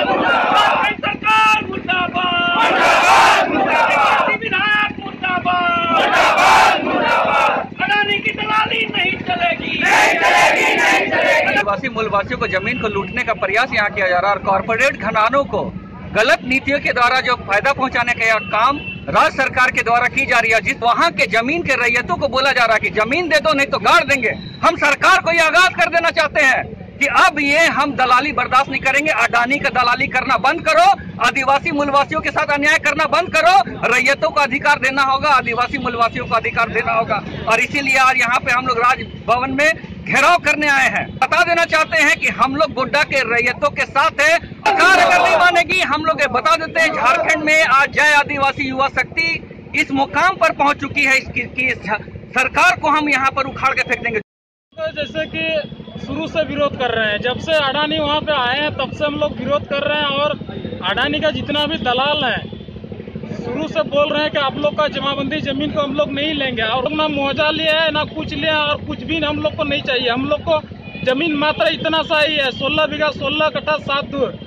मुर्दाबाद, सरकार मुर्दाबाद, विधायक मुर्दाबाद, अडानी की दलाली नहीं चलेगी। आदिवासी मूलवासियों को जमीन को लूटने का प्रयास यहाँ किया जा रहा है और कॉर्पोरेट घरानों को गलत नीतियों के द्वारा जो फायदा पहुंचाने का काम राज्य सरकार के द्वारा की जा रही है, जिस वहाँ के जमीन के रैयतों को बोला जा रहा है कि जमीन दे दो नहीं तो गाड़ देंगे। हम सरकार को ये आगाज कर देना चाहते हैं कि अब ये हम दलाली बर्दाश्त नहीं करेंगे। अडानी का दलाली करना बंद करो, आदिवासी मूलवासियों के साथ अन्याय करना बंद करो, रैयतों को अधिकार देना होगा, आदिवासी मूलवासियों को अधिकार देना होगा। और इसीलिए आज यहाँ पे हम लोग राजभवन में घेराव करने आए हैं। बता देना चाहते हैं कि हम लोग गोड्डा के रैयतों के साथ है। सरकार अगर नहीं मानेगी, हम लोग बता देते हैं झारखंड में आज जय आदिवासी युवा शक्ति इस मुकाम पर पहुंच चुकी है कि सरकार को हम यहाँ पर उखाड़ के फेंक देंगे। जैसे कि शुरू से विरोध कर रहे हैं, जब से अडानी वहाँ पे आए हैं तब से हम लोग विरोध कर रहे हैं। और अडानी का जितना भी दलाल है शुरू से बोल रहे हैं कि आप लोग का जमाबंदी जमीन को हम लोग नहीं लेंगे, और ना मुआवजा लिया है ना कुछ लिया, और कुछ भी हम लोग को नहीं चाहिए। हम लोग को जमीन मात्र इतना सा ही है, 16 बीघा 16 कट्ठा 7 दूर।